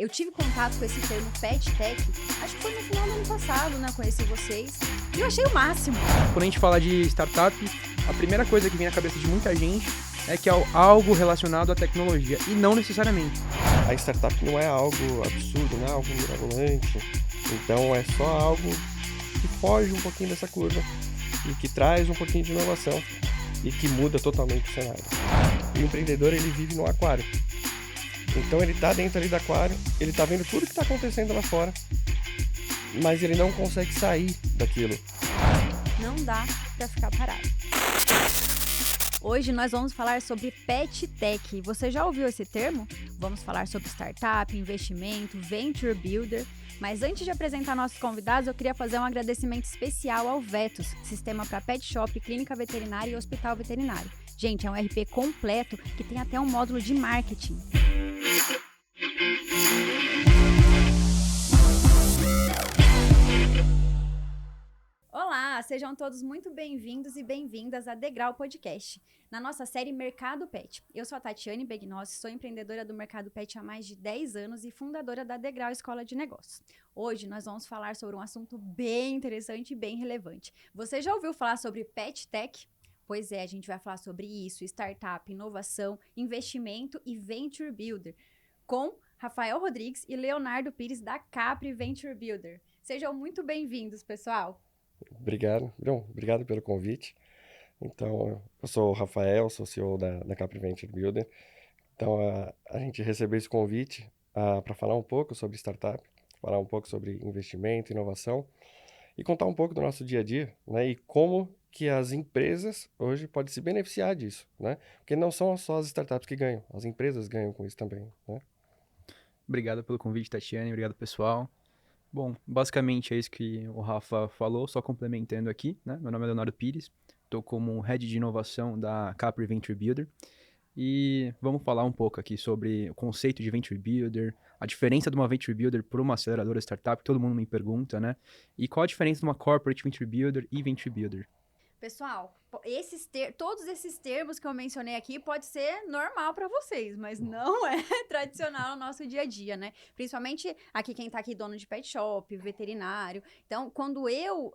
Eu tive contato com esse termo Pet Tech, acho que foi no final do ano passado, né? Conheci vocês e eu achei o máximo. Quando a gente fala de startup, a primeira coisa que vem na cabeça de muita gente é que é algo relacionado à tecnologia, e não necessariamente. A startup não é algo absurdo, não é algo mirabolante, então é só algo que foge um pouquinho dessa curva e que traz um pouquinho de inovação e que muda totalmente o cenário. E o empreendedor, ele vive no aquário. Então ele está dentro ali do aquário, ele está vendo tudo que está acontecendo lá fora, mas ele não consegue sair daquilo. Não dá para ficar parado. Hoje nós vamos falar sobre Pet Tech. Você já ouviu esse termo? Vamos falar sobre startup, investimento, venture builder. Mas antes de apresentar nossos convidados, eu queria fazer um agradecimento especial ao Vetus, sistema para pet shop, clínica veterinária e hospital veterinário. Gente, é um RP completo que tem até um módulo de marketing. Olá, sejam todos muito bem-vindos e bem-vindas a Degrau Podcast, na nossa série Mercado Pet. Eu sou a Tatiane Begnossi, sou empreendedora do Mercado Pet há mais de 10 anos e fundadora da Degrau Escola de Negócios. Hoje nós vamos falar sobre um assunto bem interessante e bem relevante. Você já ouviu falar sobre Pet Tech? Pois é, a gente vai falar sobre isso, startup, inovação, investimento e venture builder, com Rafael Rodrigues e Leonardo Pires da Capri Venture Builder. Sejam muito bem-vindos, pessoal. Obrigado pelo convite. Então, eu sou o Rafael, sou CEO da Capri Venture Builder. Então, a gente recebeu esse convite para falar um pouco sobre startup, falar um pouco sobre investimento, inovação e contar um pouco do nosso dia a dia, né? E como que as empresas hoje podem se beneficiar disso, né? Porque não são só as startups que ganham, as empresas ganham com isso também, né? Obrigado pelo convite, Tatiane, obrigado, pessoal. Bom, basicamente é isso que o Rafa falou, só complementando aqui, né? Meu nome é Leonardo Pires, estou como Head de Inovação da Capri Venture Builder e vamos falar um pouco aqui sobre o conceito de Venture Builder, a diferença de uma Venture Builder para uma aceleradora startup, todo mundo me pergunta, né? E qual a diferença de uma Corporate Venture Builder e Venture Builder? Pessoal, todos esses termos que eu mencionei aqui pode ser normal para vocês, mas não é tradicional no nosso dia a dia, né? Principalmente aqui quem tá aqui dono de pet shop, veterinário. Então, quando eu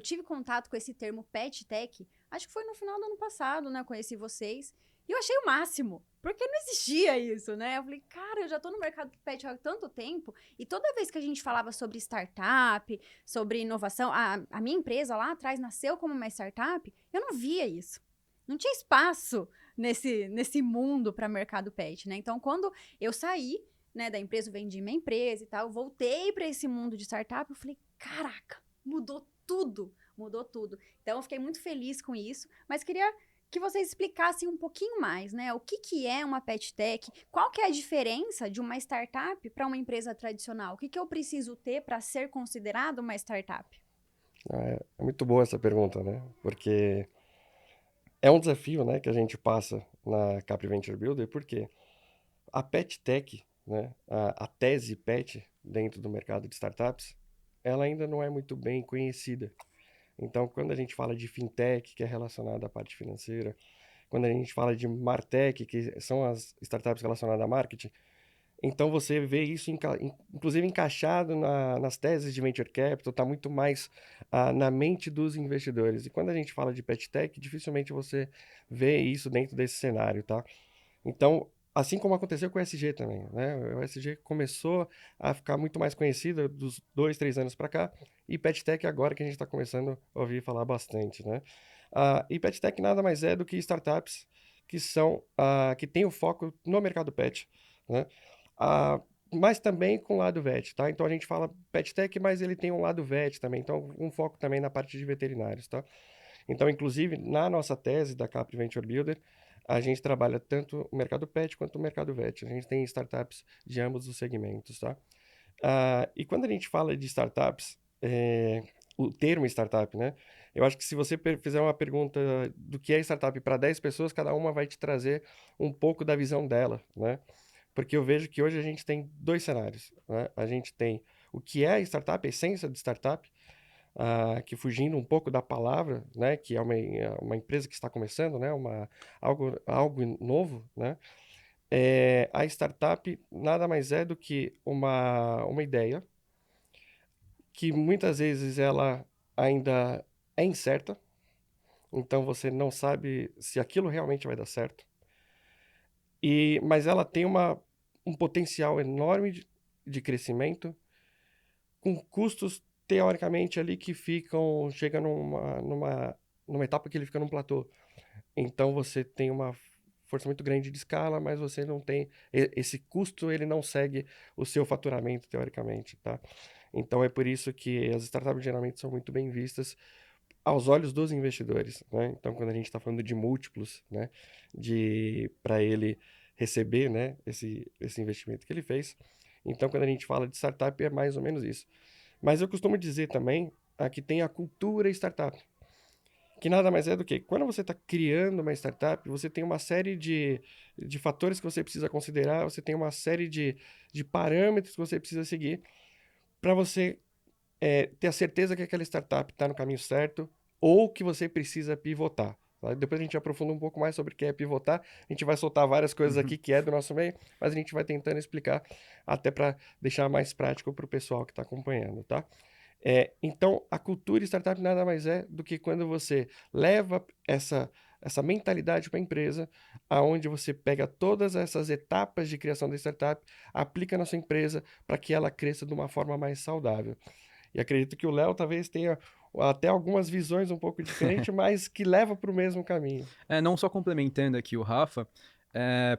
tive contato com esse termo Pet Tech, acho que foi no final do ano passado, né? Eu conheci vocês e eu achei o máximo. Porque não existia isso, né? Eu falei, cara, eu já tô no mercado pet há tanto tempo e toda vez que a gente falava sobre startup, sobre inovação, a minha empresa lá atrás nasceu como uma startup, eu não via isso. Não tinha espaço nesse mundo para mercado pet, né? Então, quando eu saí, né, da empresa, eu vendi minha empresa e tal, eu voltei para esse mundo de startup, eu falei, caraca, mudou tudo, mudou tudo. Então, eu fiquei muito feliz com isso, mas queria que vocês explicassem um pouquinho mais, né? O que é uma pet tech? Qual que é a diferença de uma startup para uma empresa tradicional? O que eu preciso ter para ser considerado uma startup? É muito boa essa pergunta, né? Porque é um desafio, né, que a gente passa na Capri Venture Builder, porque a Pet Tech, né, a tese Pet dentro do mercado de startups, ela ainda não é muito bem conhecida. Então, quando a gente fala de fintech, que é relacionada à parte financeira, quando a gente fala de martech, que são as startups relacionadas a marketing, então você vê isso inclusive encaixado nas teses de venture capital, está muito mais na mente dos investidores. E quando a gente fala de pet tech, dificilmente você vê isso dentro desse cenário, tá? Então, assim como aconteceu com o ESG também, né? O ESG começou a ficar muito mais conhecido dos 2, 3 anos para cá, e pet tech agora que a gente está começando a ouvir falar bastante, né? E pet tech nada mais é do que startups que têm o foco no mercado pet, né? Ah, mas também com o lado vet, tá? Então a gente fala pet tech, mas ele tem um lado vet também, então um foco também na parte de veterinários, tá? Então, inclusive, na nossa tese da Capri Venture Builder, a gente trabalha tanto o mercado pet quanto o mercado vet. A gente tem startups de ambos os segmentos, tá? E quando a gente fala de startups, o termo startup, né? Eu acho que se você fizer uma pergunta do que é startup para 10 pessoas, cada uma vai te trazer um pouco da visão dela, né? Porque eu vejo que hoje a gente tem dois cenários, né? A gente tem o que é startup, a essência de startup, que fugindo um pouco da palavra, né? Que é uma empresa que está começando, né? Algo novo, né? a startup nada mais é do que uma ideia que muitas vezes ela ainda é incerta, então você não sabe se aquilo realmente vai dar certo. Mas ela tem um potencial enorme de crescimento, com custos teoricamente ali que chega numa etapa que ele fica num platô. Então você tem uma força muito grande de escala, mas você não tem esse custo, ele não segue o seu faturamento teoricamente, tá? Então é por isso que as startups geralmente são muito bem vistas aos olhos dos investidores, né? Então quando a gente está falando de múltiplos, né, de para ele receber, né, esse investimento que ele fez. Então quando a gente fala de startup é mais ou menos isso. Mas eu costumo dizer também que tem a cultura startup, que nada mais é do que quando você está criando uma startup, você tem uma série de fatores que você precisa considerar, você tem uma série de parâmetros que você precisa seguir para você ter a certeza que aquela startup está no caminho certo ou que você precisa pivotar. Tá? Depois a gente aprofunda um pouco mais sobre o que é pivotar. A gente vai soltar várias coisas Uhum. aqui que é do nosso meio, mas a gente vai tentando explicar até para deixar mais prático para o pessoal que está acompanhando, tá? Então, a cultura startup nada mais é do que quando você leva essa mentalidade para a empresa, aonde você pega todas essas etapas de criação da startup, aplica na sua empresa para que ela cresça de uma forma mais saudável. E acredito que o Léo talvez tenha até algumas visões um pouco diferentes, mas que leva para o mesmo caminho. Não só complementando aqui o Rafa,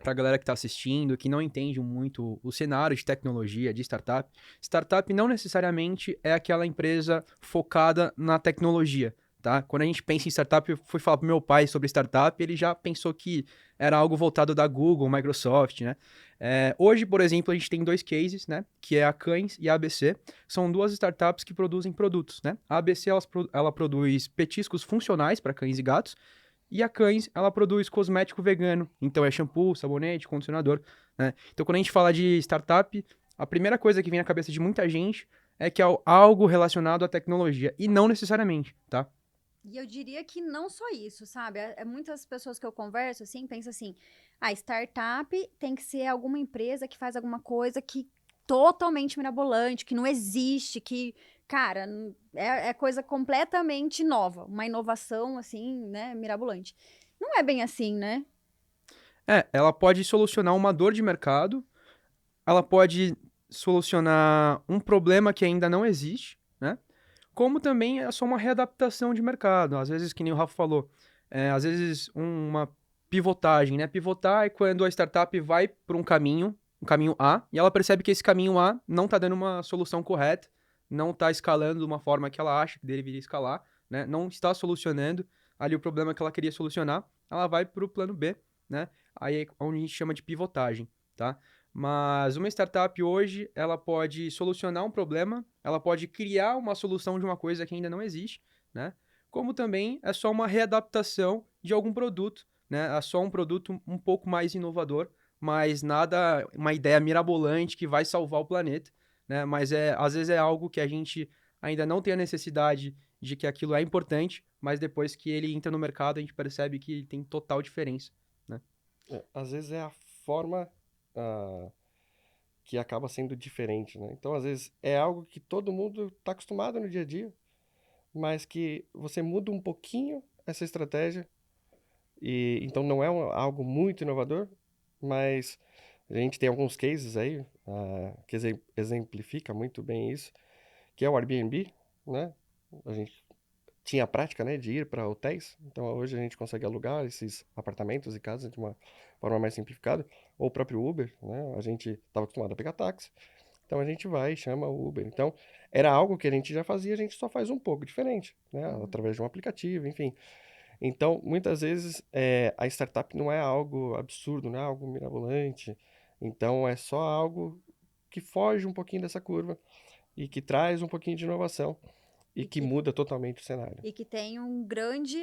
para a galera que está assistindo, que não entende muito o cenário de tecnologia, de startup, startup não necessariamente é aquela empresa focada na tecnologia, tá? Quando a gente pensa em startup, eu fui falar pro meu pai sobre startup, ele já pensou que era algo voltado da Google, Microsoft, né? Hoje, por exemplo, a gente tem dois cases, né? Que é a Cães e a ABC. São duas startups que produzem produtos, né? A ABC, ela produz petiscos funcionais para cães e gatos, e a Cães, ela produz cosmético vegano. Então é shampoo, sabonete, condicionador, né? Então quando a gente fala de startup, a primeira coisa que vem na cabeça de muita gente é que é algo relacionado à tecnologia. E não necessariamente, tá? E eu diria que não só isso, sabe? Muitas pessoas que eu converso, assim, pensam assim, a startup tem que ser alguma empresa que faz alguma coisa que totalmente mirabolante, que não existe, que, cara, é coisa completamente nova, uma inovação, assim, né, mirabolante. Não é bem assim, né? Ela pode solucionar uma dor de mercado, ela pode solucionar um problema que ainda não existe, né? Como também é só uma readaptação de mercado. Às vezes, que nem o Rafa falou, às vezes uma pivotagem, né? Pivotar é quando a startup vai para um caminho A, e ela percebe que esse caminho A não está dando uma solução correta, não está escalando de uma forma que ela acha que deveria escalar, né? Não está solucionando ali o problema que ela queria solucionar, ela vai para o plano B, né? Aí é onde a gente chama de pivotagem, tá? Mas uma startup hoje, ela pode solucionar um problema, ela pode criar uma solução de uma coisa que ainda não existe, né? Como também é só uma readaptação de algum produto, né? É só um produto um pouco mais inovador, mas nada, uma ideia mirabolante que vai salvar o planeta, né? Mas às vezes é algo que a gente ainda não tem a necessidade de que aquilo é importante, mas depois que ele entra no mercado, a gente percebe que tem total diferença, né? Às vezes é a forma ah, que acaba sendo diferente, né? Então, às vezes é algo que todo mundo está acostumado no dia a dia, mas que você muda um pouquinho essa estratégia e então não é algo muito inovador, mas a gente tem alguns cases aí que exemplifica muito bem isso, que é o Airbnb, né? A gente tinha a prática, né, de ir para hotéis, então hoje a gente consegue alugar esses apartamentos e casas de uma forma mais simplificada, ou o próprio Uber, né? A gente estava acostumado a pegar táxi, então a gente vai e chama o Uber. Então era algo que a gente já fazia, a gente só faz um pouco diferente, né? Uhum. Através de um aplicativo, enfim. Então, muitas vezes, a startup não é algo absurdo, não é algo mirabolante. Então, é só algo que foge um pouquinho dessa curva e que traz um pouquinho de inovação e E que que muda totalmente o cenário. E que tem um grande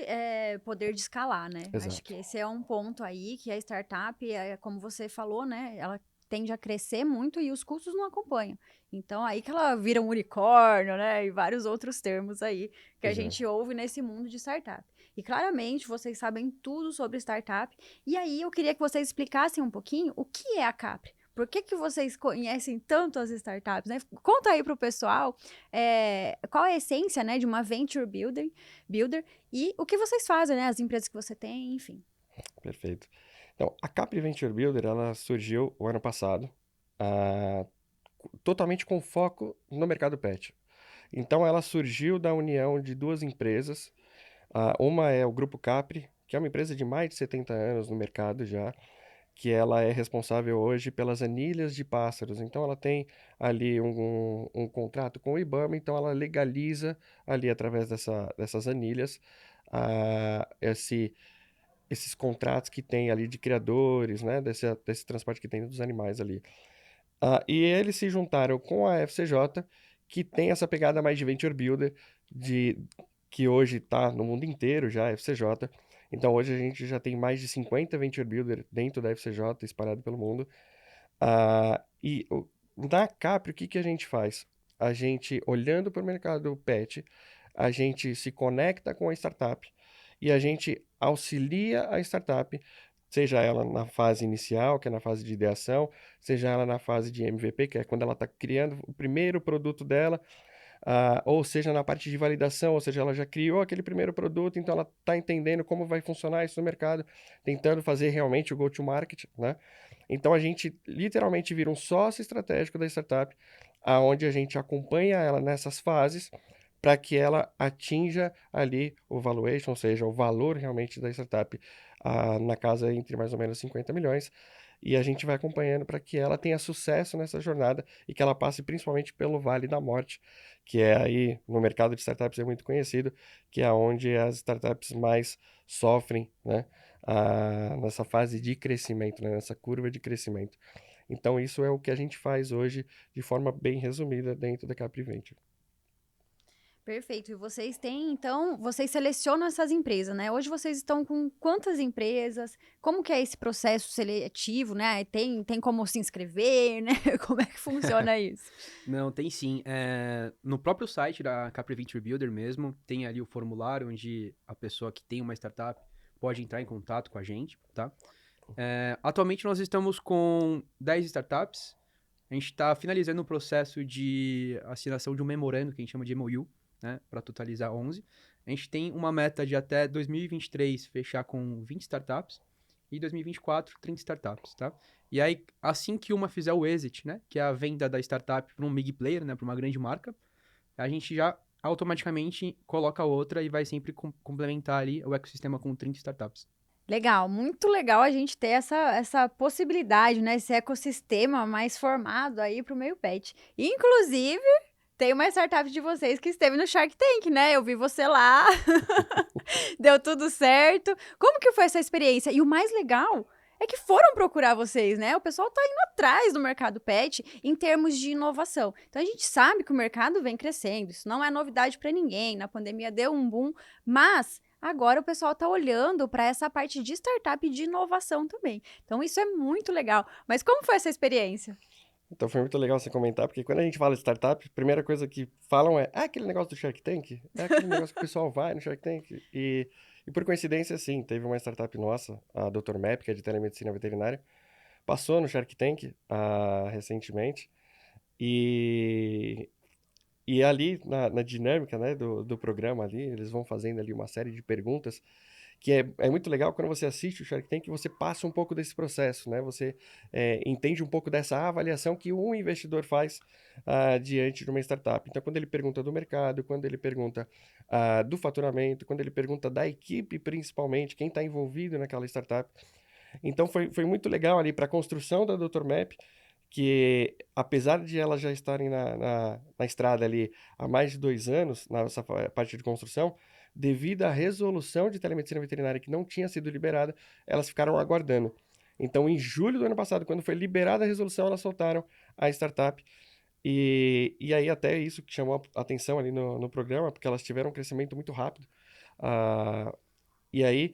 poder de escalar, né? Acho Exato. que esse é um ponto aí que a startup, como você falou, né? Ela tende a crescer muito e os custos não acompanham. Então, aí que ela vira um unicórnio, né? E vários outros termos aí que a Pois é. gente ouve nesse mundo de startup. E claramente vocês sabem tudo sobre startup. E aí eu queria que vocês explicassem um pouquinho o que é a Capri. Por que vocês conhecem tanto as startups, né? Conta aí pro pessoal qual é a essência, né, de uma venture builder e o que vocês fazem, né? As empresas que você tem, enfim. Perfeito. Então, a Capri Venture Builder, ela surgiu o ano passado, ah, totalmente com foco no mercado pet. Então, ela surgiu da união de duas empresas. Uma é o Grupo Capri, que é uma empresa de mais de 70 anos no mercado já, que ela é responsável hoje pelas anilhas de pássaros. Então, ela tem ali um contrato com o IBAMA, então ela legaliza ali através dessas anilhas ah, esse, esses contratos que tem ali de criadores, né, desse transporte que tem dos animais ali. E eles se juntaram com a FCJ, que tem essa pegada mais de Venture Builder, de, que hoje está no mundo inteiro já, a FCJ. Então hoje a gente já tem mais de 50 Venture Builder dentro da FCJ, espalhado pelo mundo. Na Capri, o que que a gente faz? A gente, olhando para o mercado pet, a gente se conecta com a startup e a gente auxilia a startup, seja ela na fase inicial, que é na fase de ideação, seja ela na fase de MVP, que é quando ela está criando o primeiro produto dela, ou seja na parte de validação, ou seja, ela já criou aquele primeiro produto, então ela está entendendo como vai funcionar isso no mercado, tentando fazer realmente o go-to-market, né? Então a gente literalmente vira um sócio estratégico da startup, aonde a gente acompanha ela nessas fases para que ela atinja ali o valuation, ou seja, o valor realmente da startup na casa entre mais ou menos 50 milhões. E a gente vai acompanhando para que ela tenha sucesso nessa jornada e que ela passe principalmente pelo Vale da Morte, que é aí no mercado de startups é muito conhecido, que é onde as startups mais sofrem, né? Nessa fase de crescimento, né? Nessa curva de crescimento. Então, isso é o que a gente faz hoje de forma bem resumida dentro da Capri Venture. Perfeito. E vocês têm, então, vocês selecionam essas empresas, né? Hoje vocês estão com quantas empresas? Como que é esse processo seletivo, né? Tem como se inscrever, né? Como é que funciona isso? Não, tem sim. No próprio site da Capri Venture Builder mesmo, tem ali o formulário onde a pessoa que tem uma startup pode entrar em contato com a gente, tá? Atualmente nós estamos com 10 startups. A gente está finalizando o processo de assinação de um memorando, que a gente chama de MOU, né? Para totalizar 11. A gente tem uma meta de até 2023 fechar com 20 startups e 2024, 30 startups, tá? E aí, assim que uma fizer o exit, né, que é a venda da startup para um big player, né, para uma grande marca, a gente já automaticamente coloca a outra e vai sempre complementar ali o ecossistema com 30 startups. Legal, muito legal a gente ter essa possibilidade, né? Esse ecossistema mais formado aí para o meio pet. Inclusive, tem uma startup de vocês que esteve no Shark Tank, né? Eu vi você lá, deu tudo certo. Como que foi essa experiência? E o mais legal é que foram procurar vocês, né? O pessoal tá indo atrás do mercado pet em termos de inovação. Então a gente sabe que o mercado vem crescendo, isso não é novidade para ninguém. Na pandemia deu um boom, mas agora o pessoal tá olhando para essa parte de startup e de inovação também. Então isso é muito legal. Mas como foi essa experiência? Então foi muito legal você comentar, porque quando a gente fala de startup, a primeira coisa que falam é aquele negócio do Shark Tank? É aquele negócio que o pessoal vai no Shark Tank? E por coincidência, sim, teve uma startup nossa, a Dr. Map, que é de telemedicina veterinária, passou no Shark Tank recentemente. E, e ali, na dinâmica, né, do programa ali, eles vão fazendo ali uma série de perguntas que é muito legal quando você assiste o Shark Tank, você passa um pouco desse processo, né? Você entende um pouco dessa avaliação que um investidor faz diante de uma startup. Então, quando ele pergunta do mercado, quando ele pergunta do faturamento, quando ele pergunta da equipe, principalmente, quem está envolvido naquela startup. Então, foi muito legal ali para a construção da Dr. Map, que apesar de elas já estarem na estrada ali há mais de 2 anos, nessa parte de construção, devido à resolução de telemedicina veterinária que não tinha sido liberada, elas ficaram aguardando. Então, em julho do ano passado, quando foi liberada a resolução, elas soltaram a startup. E aí até isso que chamou a atenção ali no programa, porque elas tiveram um crescimento muito rápido. Ah, e aí,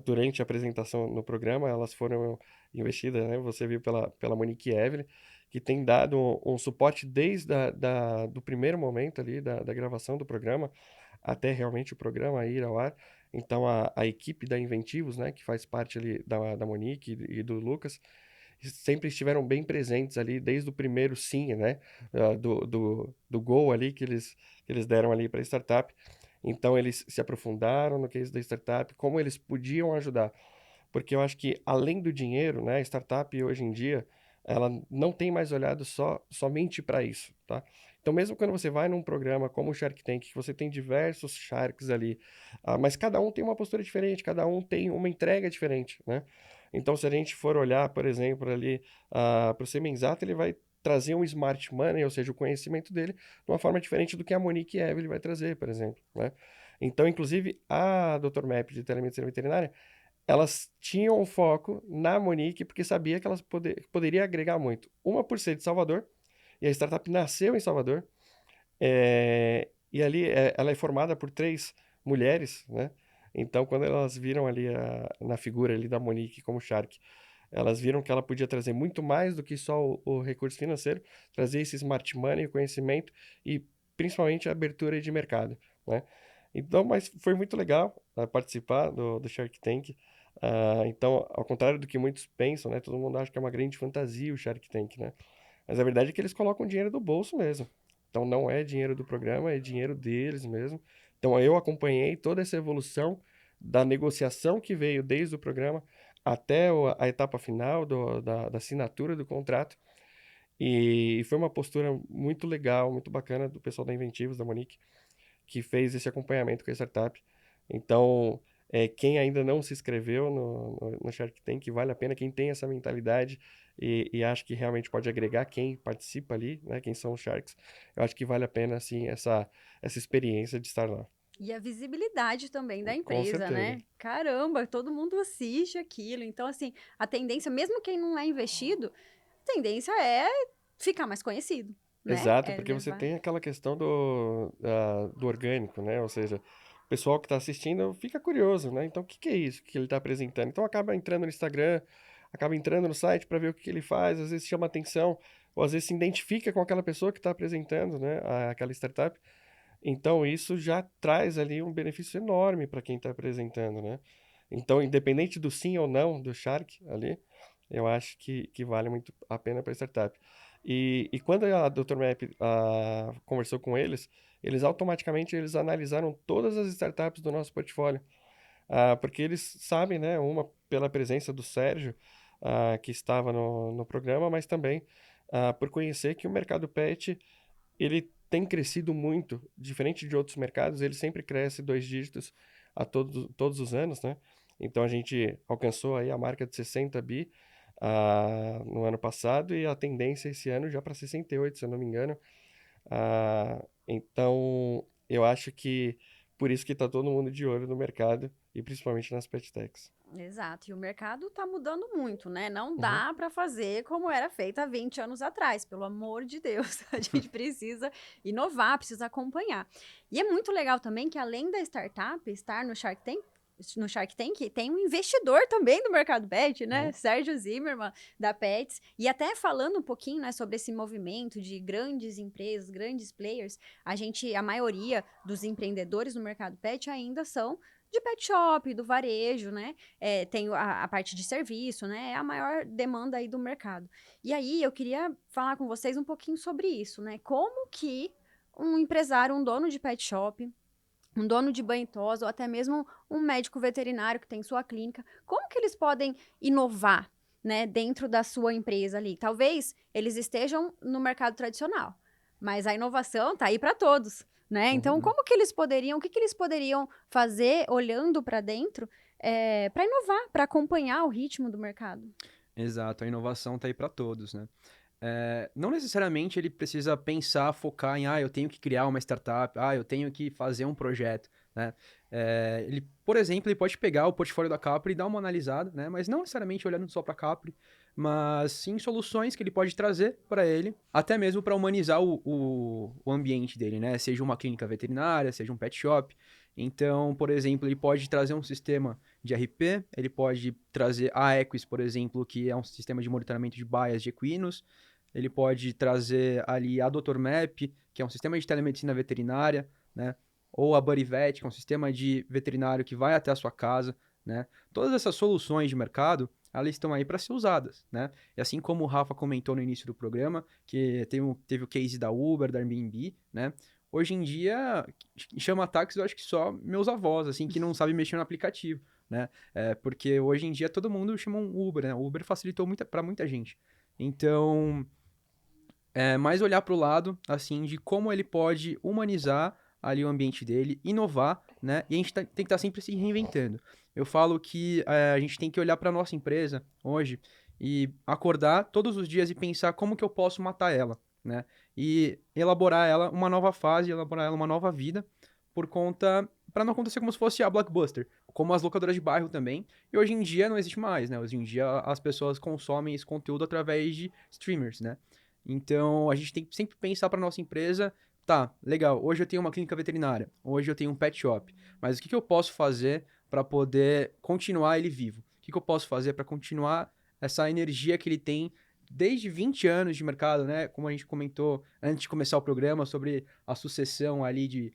durante a apresentação no programa, elas foram investida, né? Você viu pela Monique Evelyn, que tem dado um suporte desde do primeiro momento ali da gravação do programa até realmente o programa ir ao ar. Então, a equipe da Inventivos, né, que faz parte ali da Monique e do Lucas, sempre estiveram bem presentes ali desde o primeiro sim, né, do gol ali que eles deram ali para a startup. Então, eles se aprofundaram no case da startup, como eles podiam ajudar. Porque eu acho que, além do dinheiro, né, a startup hoje em dia, ela não tem mais olhado somente para isso, tá? Então, mesmo quando você vai num programa como o Shark Tank, que você tem diversos sharks ali, mas cada um tem uma postura diferente, cada um tem uma entrega diferente, né? Então, se a gente for olhar, por exemplo, ali para o Semenzato, ele vai trazer um smart money, ou seja, o conhecimento dele, de uma forma diferente do que a Monique Evelyn vai trazer, por exemplo, né? Então, inclusive, a Dr. Map de Telemedicina Veterinária, elas tinham um foco na Monique porque sabia que elas poderia agregar muito. Uma por ser de Salvador, e a startup nasceu em Salvador, e ali ela é formada por 3 mulheres, né? Então, quando elas viram ali na figura ali da Monique como Shark, elas viram que ela podia trazer muito mais do que só o recurso financeiro, trazer esse smart money, o conhecimento e principalmente a abertura de mercado, né? Então, mas foi muito legal participar do Shark Tank. Então, ao contrário do que muitos pensam, né? Todo mundo acha que é uma grande fantasia o Shark Tank, né? Mas a verdade é que eles colocam dinheiro do bolso mesmo. Então, não é dinheiro do programa, é dinheiro deles mesmo. Então, eu acompanhei toda essa evolução da negociação que veio desde o programa até a etapa final da assinatura do contrato. E foi uma postura muito legal, muito bacana do pessoal da Inventivos, da Monique, que fez esse acompanhamento com a startup. Então, quem ainda não se inscreveu no Shark Tank, vale a pena. Quem tem essa mentalidade e acha que realmente pode agregar quem participa ali, né, quem são os Sharks, eu acho que vale a pena, assim, essa experiência de estar lá. E a visibilidade também da Com empresa, certeza. né? Caramba, todo mundo assiste aquilo. Então, assim, a tendência, mesmo quem não é investido, a tendência é ficar mais conhecido, né? Exato, É porque você levar. tem aquela questão do orgânico, né? Ou seja, o pessoal que está assistindo fica curioso, né? Então, o que é isso que ele está apresentando? Então, acaba entrando no Instagram, acaba entrando no site para ver o que ele faz, às vezes chama atenção, ou às vezes se identifica com aquela pessoa que está apresentando, né? Aquela startup. Então, isso já traz ali um benefício enorme para quem está apresentando, né? Então, independente do sim ou não do Shark ali, eu acho que vale muito a pena para a startup. E quando a Dr. Map conversou com eles automaticamente eles analisaram todas as startups do nosso portfólio. Porque eles sabem, né, uma pela presença do Sérgio, que estava no programa, mas também por conhecer que o mercado pet ele tem crescido muito, diferente de outros mercados, ele sempre cresce 2 dígitos a todos os anos, né? Então a gente alcançou aí a marca de 60 bi no ano passado e a tendência esse ano já para 68, se eu não me engano. Então eu acho que por isso que está todo mundo de olho no mercado e principalmente nas pet techs. Exato, e o mercado tá mudando muito, né? Não Uhum. dá para fazer como era feito há 20 anos atrás, pelo amor de Deus. A gente precisa inovar, precisa acompanhar. E é muito legal também que, além da startup estar no Shark Tank, tem um investidor também do mercado pet, né? Uhum. Sérgio Zimmermann, da Pets. E até falando um pouquinho, né, sobre esse movimento de grandes empresas, grandes players, a maioria dos empreendedores no mercado pet ainda são de pet shop, do varejo, né? Tem a parte de serviço, né? É a maior demanda aí do mercado. E aí, eu queria falar com vocês um pouquinho sobre isso, né? Como que um empresário, um dono de pet shop, um dono de banho e tosa, ou até mesmo um médico veterinário que tem sua clínica, como que eles podem inovar, né, dentro da sua empresa ali? Talvez eles estejam no mercado tradicional, mas a inovação tá aí para todos, né? Então, Uhum. como que eles poderiam, o que que eles poderiam fazer olhando para dentro, para inovar, para acompanhar o ritmo do mercado? Exato, a inovação tá aí para todos, né? Não necessariamente ele precisa pensar, focar em, eu tenho que criar uma startup, eu tenho que fazer um projeto, né? Ele, por exemplo, ele pode pegar o portfólio da Capri e dar uma analisada, né? Mas não necessariamente olhando só para a Capri, mas sim soluções que ele pode trazer para ele, até mesmo para humanizar o ambiente dele, né? Seja uma clínica veterinária, seja um pet shop. Então, por exemplo, ele pode trazer um sistema de RP, ele pode trazer a Equis, por exemplo, que é um sistema de monitoramento de baias de equinos, ele pode trazer ali a DrMap, que é um sistema de telemedicina veterinária, né? Ou a BuddyVet, que é um sistema de veterinário que vai até a sua casa, né? Todas essas soluções de mercado, elas estão aí para ser usadas, né? E assim como o Rafa comentou no início do programa, que teve o case da Uber, da Airbnb, né? Hoje em dia, chama táxi, eu acho que só meus avós, assim, que não sabem mexer no aplicativo, né? Porque hoje em dia todo mundo chama um Uber, né? O Uber facilitou para muita gente. Então, mais olhar para o lado, assim, de como ele pode humanizar ali o ambiente dele, inovar, né? E a gente tem que estar sempre se reinventando. Eu falo que a gente tem que olhar para nossa empresa hoje e acordar todos os dias e pensar como que eu posso matar ela, né? E elaborar ela uma nova fase, elaborar ela uma nova vida, por conta para não acontecer como se fosse a Blockbuster, como as locadoras de bairro também. E hoje em dia não existe mais, né? Hoje em dia as pessoas consomem esse conteúdo através de streamers, né? Então, a gente tem que sempre pensar para nossa empresa, tá, legal, hoje eu tenho uma clínica veterinária, hoje eu tenho um pet shop, mas o que eu posso fazer para poder continuar ele vivo? O que eu posso fazer para continuar essa energia que ele tem desde 20 anos de mercado, né? Como a gente comentou antes de começar o programa sobre a sucessão ali de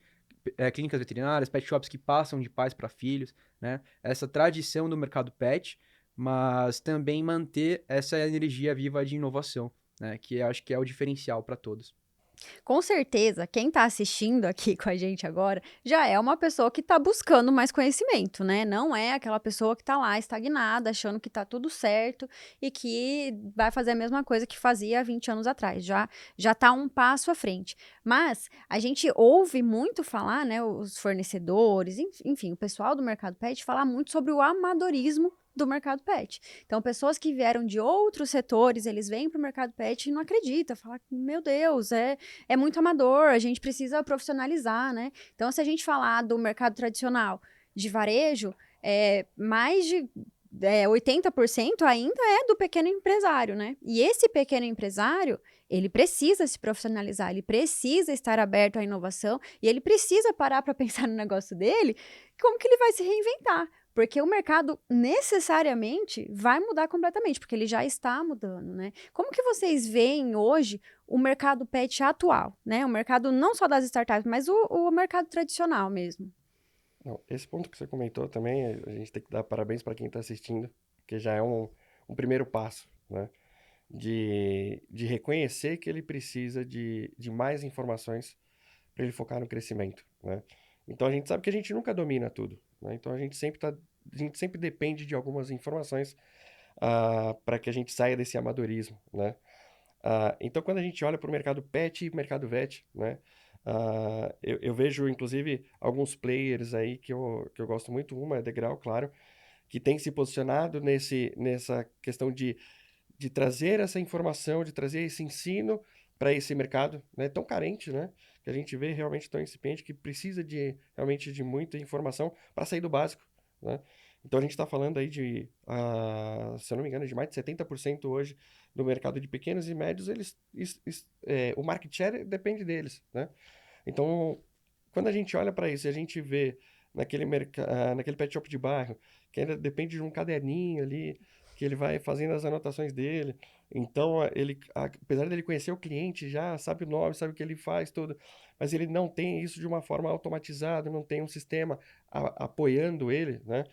clínicas veterinárias, pet shops que passam de pais para filhos, né? Essa tradição do mercado pet, mas também manter essa energia viva de inovação, né? Que eu acho que é o diferencial para todos. Com certeza, quem está assistindo aqui com a gente agora já é uma pessoa que está buscando mais conhecimento, né? Não é aquela pessoa que está lá estagnada, achando que está tudo certo e que vai fazer a mesma coisa que fazia há 20 anos atrás. Já está um passo à frente. Mas a gente ouve muito falar, né? Os fornecedores, enfim, o pessoal do mercado pet falar muito sobre o amadorismo do mercado pet. Então, pessoas que vieram de outros setores, eles vêm para o mercado pet e não acreditam, falam, meu Deus, é muito amador, a gente precisa profissionalizar, né? Então, se a gente falar do mercado tradicional de varejo, mais de 80% ainda é do pequeno empresário, né? E esse pequeno empresário, ele precisa se profissionalizar, ele precisa estar aberto à inovação e ele precisa parar para pensar no negócio dele, como que ele vai se reinventar. Porque o mercado necessariamente vai mudar completamente, porque ele já está mudando, né? Como que vocês veem hoje o mercado pet atual, né? O mercado não só das startups, mas o mercado tradicional mesmo. Não, esse ponto que você comentou também, a gente tem que dar parabéns para quem está assistindo, porque já é um primeiro passo, né? De reconhecer que ele precisa de mais informações para ele focar no crescimento, né? Então a gente sabe que a gente nunca domina tudo, né? Então a gente sempre depende de algumas informações para que a gente saia desse amadorismo, né? Então quando a gente olha para o mercado pet e mercado vet, né? Eu vejo inclusive alguns players aí que eu gosto muito, uma é Degrau, claro, que tem se posicionado nessa questão de trazer essa informação, de trazer esse ensino para esse mercado, né, tão carente, né, que a gente vê realmente tão incipiente, que precisa realmente de muita informação para sair do básico, né? Então a gente está falando aí se eu não me engano, de mais de 70% hoje do mercado de pequenos e médios, o market share depende deles, né? Então, quando a gente olha para isso e a gente vê naquele pet shop de bairro, que ainda depende de um caderninho ali, que ele vai fazendo as anotações dele. Então, apesar dele conhecer o cliente, já sabe o nome, sabe o que ele faz, tudo, mas ele não tem isso de uma forma automatizada, não tem um sistema apoiando ele, né?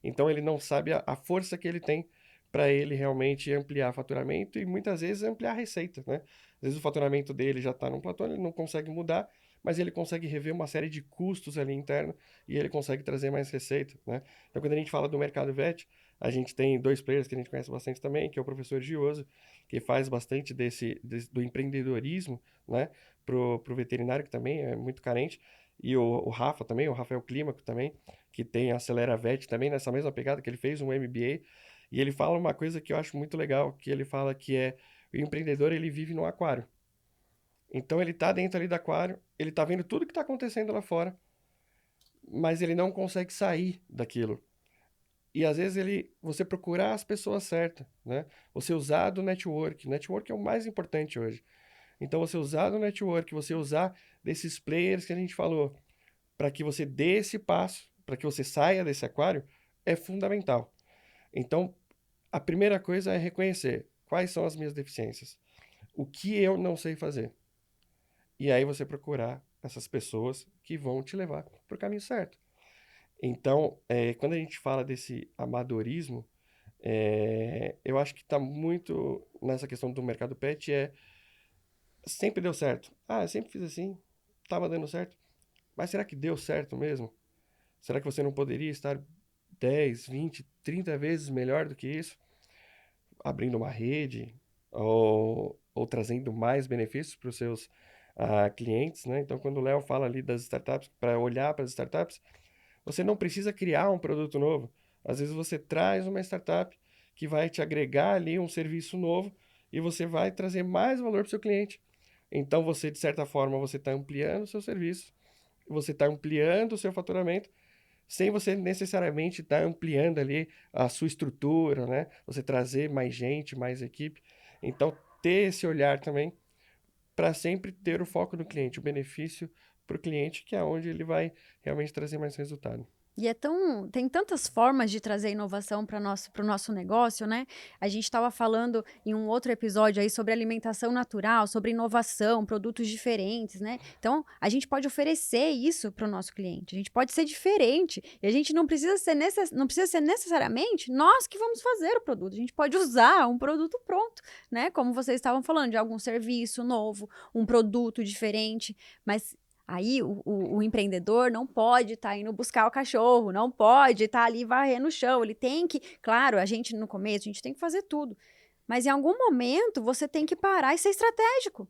Então, ele não sabe a força que ele tem para ele realmente ampliar faturamento e muitas vezes ampliar a receita, né? Às vezes o faturamento dele já está num platô, ele não consegue mudar, mas ele consegue rever uma série de custos ali interno e ele consegue trazer mais receita, né? Então, quando a gente fala do mercado vet, a gente tem dois players que a gente conhece bastante também, que é o professor Gioso, que faz bastante do empreendedorismo, né, pro veterinário, que também é muito carente, e o Rafa também, o Rafael Clímaco também, que tem a Acelera Vet também, nessa mesma pegada, que ele fez um MBA, e ele fala uma coisa que eu acho muito legal, que ele fala que o empreendedor, ele vive no aquário. Então ele tá dentro ali do aquário, ele tá vendo tudo que tá acontecendo lá fora, mas ele não consegue sair daquilo. E às vezes você procurar as pessoas certas, né? Você usar do network. Network é o mais importante hoje. Então você usar do network, você usar desses players que a gente falou para que você dê esse passo, para que você saia desse aquário, é fundamental. Então, a primeira coisa é reconhecer quais são as minhas deficiências, o que eu não sei fazer. E aí você procurar essas pessoas que vão te levar para o caminho certo. Então, quando a gente fala desse amadorismo, eu acho que está muito nessa questão do mercado pet, sempre deu certo. Ah, eu sempre fiz assim, estava dando certo. Mas será que deu certo mesmo? Será que você não poderia estar 10, 20, 30 vezes melhor do que isso? Abrindo uma rede ou trazendo mais benefícios para os seus clientes, né? Então, quando o Léo fala ali das startups, para olhar para as startups, você não precisa criar um produto novo. Às vezes você traz uma startup que vai te agregar ali um serviço novo e você vai trazer mais valor para o seu cliente. Então, você, de certa forma, você está ampliando o seu serviço, você está ampliando o seu faturamento, sem você necessariamente estar ampliando ali a sua estrutura, né? Você trazer mais gente, mais equipe. Então, ter esse olhar também para sempre ter o foco no cliente, o benefício para o cliente, que é onde ele vai realmente trazer mais resultado. E tem tantas formas de trazer inovação para o nosso negócio, né? A gente estava falando em um outro episódio aí sobre alimentação natural, sobre inovação, produtos diferentes, né? Então, a gente pode oferecer isso para o nosso cliente. A gente pode ser diferente. E a gente não precisa ser necessariamente nós que vamos fazer o produto. A gente pode usar um produto pronto, né? Como vocês estavam falando, de algum serviço novo, um produto diferente, mas aí o empreendedor não pode estar indo buscar o cachorro, não pode estar ali varrendo o chão. Ele tem que, claro, no começo, a gente tem que fazer tudo. Mas em algum momento você tem que parar e ser estratégico.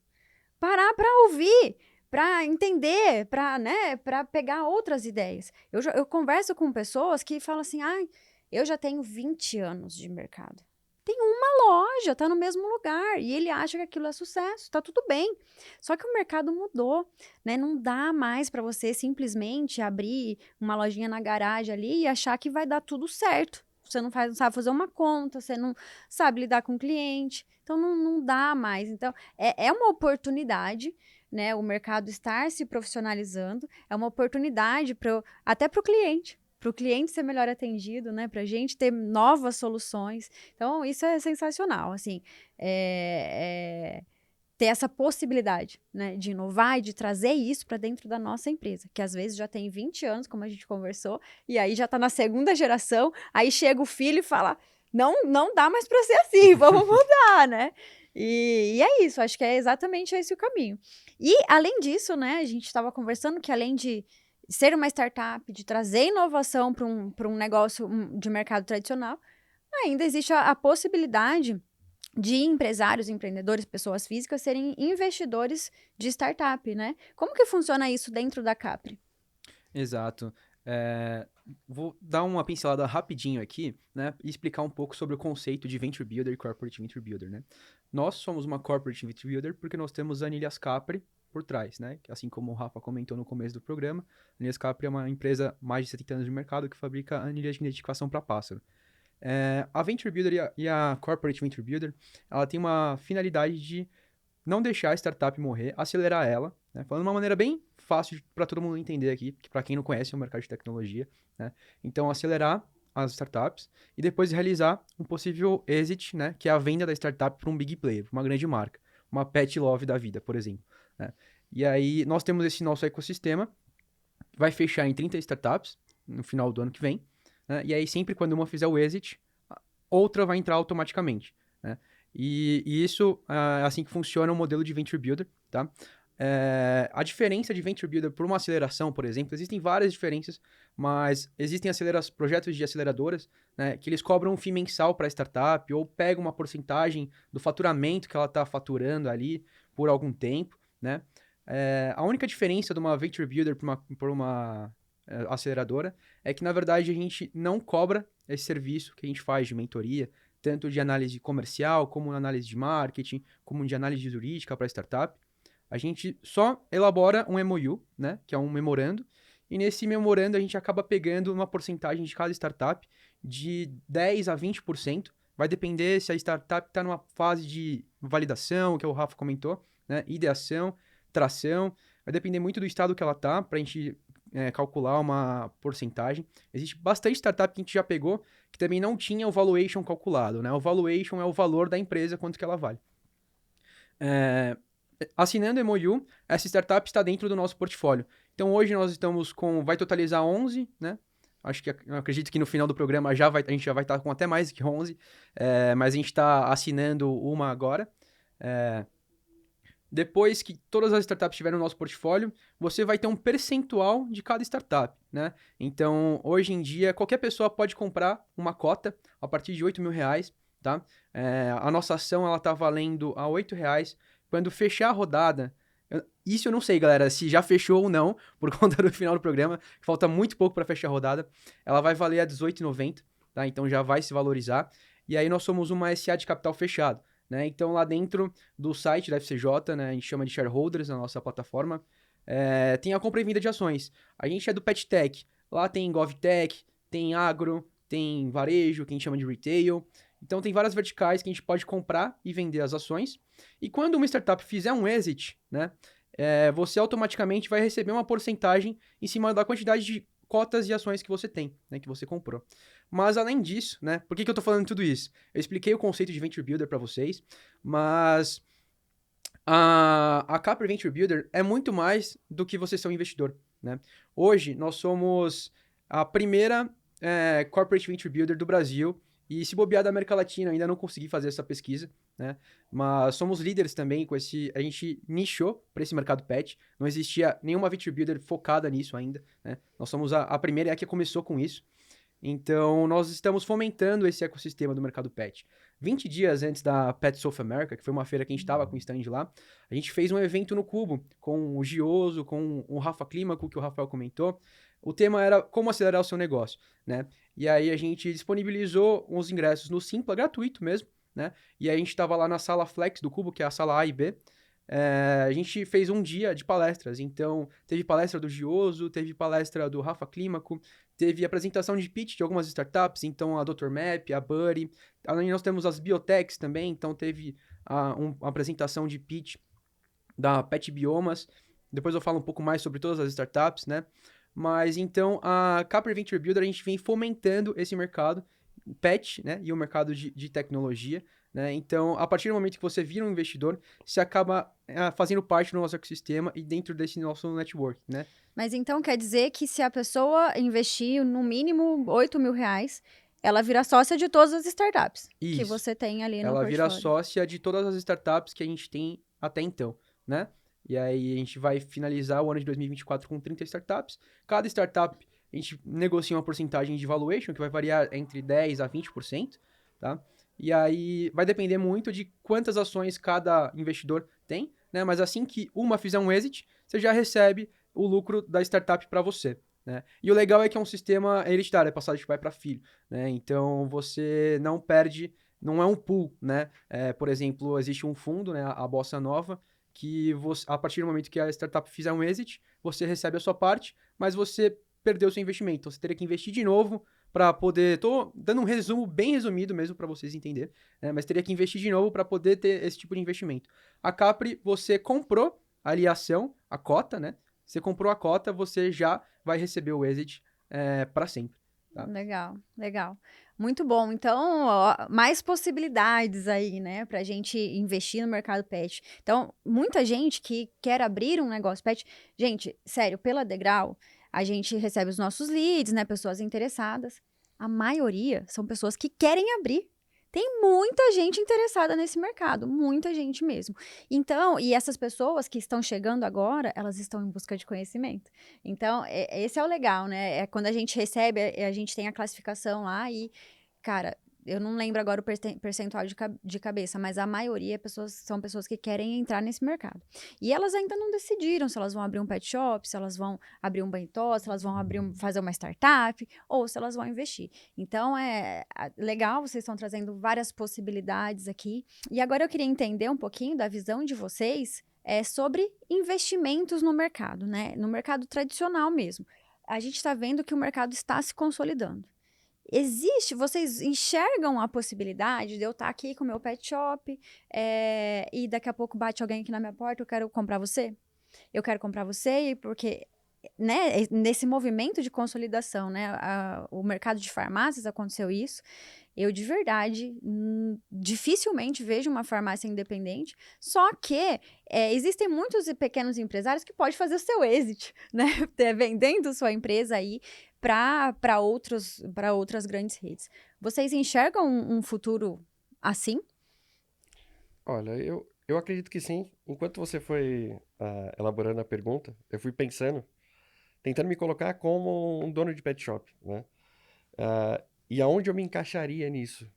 Parar para ouvir, para entender, para pegar outras ideias. Eu converso com pessoas que falam assim, eu já tenho 20 anos de mercado. Tem uma loja, tá no mesmo lugar, e ele acha que aquilo é sucesso, tá tudo bem. Só que o mercado mudou, né? Não dá mais para você simplesmente abrir uma lojinha na garagem ali e achar que vai dar tudo certo. Você não sabe fazer uma conta, você não sabe lidar com o cliente, então não dá mais. Então, é uma oportunidade, né? O mercado estar se profissionalizando, é uma oportunidade até para o cliente ser melhor atendido, né? Para a gente ter novas soluções. Então, isso é sensacional, assim, ter essa possibilidade, né, de inovar e de trazer isso para dentro da nossa empresa, que às vezes já tem 20 anos, como a gente conversou, e aí já está na segunda geração, aí chega o filho e fala, não dá mais para ser assim, vamos mudar, né? E é isso, acho que é exatamente esse o caminho. E, além disso, né, a gente estava conversando que além de ser uma startup, de trazer inovação para um negócio de mercado tradicional, ainda existe a possibilidade de empresários, empreendedores, pessoas físicas serem investidores de startup, né? Como que funciona isso dentro da Capri? Exato. Vou dar uma pincelada rapidinho aqui, né, e explicar um pouco sobre o conceito de Venture Builder e Corporate Venture Builder, né? Nós somos uma Corporate Venture Builder porque nós temos a Anilhas Capri por trás, né? Assim como o Rafa comentou no começo do programa, a Anilhas Capri é uma empresa mais de 70 anos de mercado que fabrica anilhas de identificação para pássaro. A Venture Builder e a Corporate Venture Builder, ela tem uma finalidade de não deixar a startup morrer, acelerar ela, né? Falando de uma maneira bem fácil para todo mundo entender aqui, que para quem não conhece é o mercado de tecnologia, né? Então, acelerar as startups e depois realizar um possível exit, né? Que é a venda da startup para um big player, uma grande marca, uma Pet Love da vida, por exemplo, né? E aí, nós temos esse nosso ecossistema, vai fechar em 30 startups no final do ano que vem, né? E aí, sempre quando uma fizer o exit, outra vai entrar automaticamente, né? E isso é assim que funciona o modelo de Venture Builder, tá? A diferença de Venture Builder por uma aceleração, por exemplo, existem várias diferenças, mas existem projetos de aceleradoras, né, que eles cobram um FII mensal para a startup ou pegam uma porcentagem do faturamento que ela está faturando ali por algum tempo, né? A única diferença de uma Venture Builder por uma aceleradora é que, na verdade, a gente não cobra esse serviço que a gente faz de mentoria, tanto de análise comercial, como análise de marketing, como de análise jurídica para startup. A gente só elabora um MOU, né, que é um memorando, e nesse memorando a gente acaba pegando uma porcentagem de cada startup de 10% a 20%. Vai depender se a startup está numa fase de validação, que o Rafa comentou, né, ideação, tração. Vai depender muito do estado que ela está, para a gente calcular uma porcentagem. Existe bastante startup que a gente já pegou que também não tinha o valuation calculado, né? O valuation é o valor da empresa, quanto que ela vale. Assinando o MOU, essa startup está dentro do nosso portfólio. Então, hoje nós estamos vai totalizar 11, né? Eu acredito que no final do programa a gente já vai estar com até mais que 11, mas a gente está assinando uma agora. Depois que todas as startups estiverem no nosso portfólio, você vai ter um percentual de cada startup, né? Então, hoje em dia, qualquer pessoa pode comprar uma cota a partir de R$8.000, tá? A nossa ação, ela tá valendo a R$8. Quando fechar a rodada, isso eu não sei, galera, se já fechou ou não, por conta do final do programa, falta muito pouco para fechar a rodada, ela vai valer a R$18,90, tá? Então já vai se valorizar. E aí nós somos uma SA de capital fechado, né? Então lá dentro do site da FCJ, né, a gente chama de shareholders na nossa plataforma, tem a compra e venda de ações. A gente é do PetTech, lá tem GovTech, tem agro, tem varejo, que a gente chama de retail. Então tem várias verticais que a gente pode comprar e vender as ações. E quando uma startup fizer um exit, né, você automaticamente vai receber uma porcentagem em cima da quantidade de cotas e ações que você tem, né, que você comprou. Mas além disso, né, por que eu tô falando tudo isso? Eu expliquei o conceito de Venture Builder para vocês, mas a Capri Venture Builder é muito mais do que você ser um investidor, né? Hoje nós somos a primeira Corporate Venture Builder do Brasil. E se bobear da América Latina, ainda não consegui fazer essa pesquisa, né? Mas somos líderes também com a gente nichou para esse mercado pet. Não existia nenhuma Venture Builder focada nisso ainda, né? Nós somos a primeira que começou com isso. Então, nós estamos fomentando esse ecossistema do mercado pet. 20 dias antes da Pet South America, que foi uma feira que a gente estava com o stand lá, a gente fez um evento no Cubo, com o Gioso, com o Rafa Clímaco, que o Rafael comentou. O tema era como acelerar o seu negócio, né? E aí a gente disponibilizou uns ingressos no Simpla, gratuito mesmo, né? E aí a gente estava lá na sala Flex do Cubo, que é a sala A e B. A gente fez um dia de palestras, então teve palestra do Gioso, teve palestra do Rafa Clímaco, teve apresentação de pitch de algumas startups, então a Dr. Map, a Buddy. Além nós temos as biotechs também, então teve uma apresentação de pitch da Pet Biomas. Depois eu falo um pouco mais sobre todas as startups, né? Mas então a Capri Venture Builder, a gente vem fomentando esse mercado pet, né? E o mercado de tecnologia, né? Então, a partir do momento que você vira um investidor, você acaba fazendo parte do nosso ecossistema e dentro desse nosso network, né? Mas então quer dizer que se a pessoa investir no mínimo R$8.000, ela vira sócia de todas as startups que Isso. você tem ali no Ela vira portfólio. sócia de todas as startups que a gente tem até então, né? E aí a gente vai finalizar o ano de 2024 com 30 startups. Cada startup a gente negocia uma porcentagem de valuation que vai variar entre 10% a 20%, tá? E aí vai depender muito de quantas ações cada investidor tem, né? Mas assim que uma fizer um exit, você já recebe o lucro da startup para você, né? E o legal é que é um sistema hereditário, é passado de pai para filho, né? Então você não perde, não é um pool, né? Por exemplo, existe um fundo, né? A Bossa Nova, que você, a partir do momento que a startup fizer um exit, você recebe a sua parte, mas você perdeu o seu investimento. Então, você teria que investir de novo para poder... Tô dando um resumo bem resumido mesmo para vocês entenderem, né? Mas teria que investir de novo para poder ter esse tipo de investimento. A Capri, você comprou ali a ação, a cota, né? Você comprou a cota, você já vai receber o exit para sempre. Tá? Legal, legal. Muito bom. Então, ó, mais possibilidades aí, né, pra gente investir no mercado pet. Então, muita gente que quer abrir um negócio pet. Gente, sério, pela Degrau, a gente recebe os nossos leads, né, pessoas interessadas. A maioria são pessoas que querem abrir. Tem muita gente interessada nesse mercado, muita gente mesmo. Então, e essas pessoas que estão chegando agora, elas estão em busca de conhecimento. Então, esse é o legal, né? É quando a gente recebe, a gente tem a classificação lá e, cara, eu não lembro agora o percentual de cabeça, mas a maioria são pessoas que querem entrar nesse mercado. E elas ainda não decidiram se elas vão abrir um pet shop, se elas vão abrir um banho tosse, se elas vão fazer uma startup, ou se elas vão investir. Então, é legal, vocês estão trazendo várias possibilidades aqui. E agora eu queria entender um pouquinho da visão de vocês sobre investimentos no mercado, né? No mercado tradicional mesmo. A gente está vendo que o mercado está se consolidando. Vocês enxergam a possibilidade de eu estar aqui com o meu pet shop e daqui a pouco bate alguém aqui na minha porta, eu quero comprar você? Eu quero comprar você porque né, nesse movimento de consolidação, né, o mercado de farmácias aconteceu isso. Eu, de verdade, dificilmente vejo uma farmácia independente, só que existem muitos pequenos empresários que podem fazer o seu exit, né, vendendo sua empresa aí para outras grandes redes. Vocês enxergam um futuro assim? Olha, eu acredito que sim. Enquanto você foi elaborando a pergunta, eu fui pensando, tentando me colocar como um dono de pet shop, né? E aonde eu me encaixaria nisso,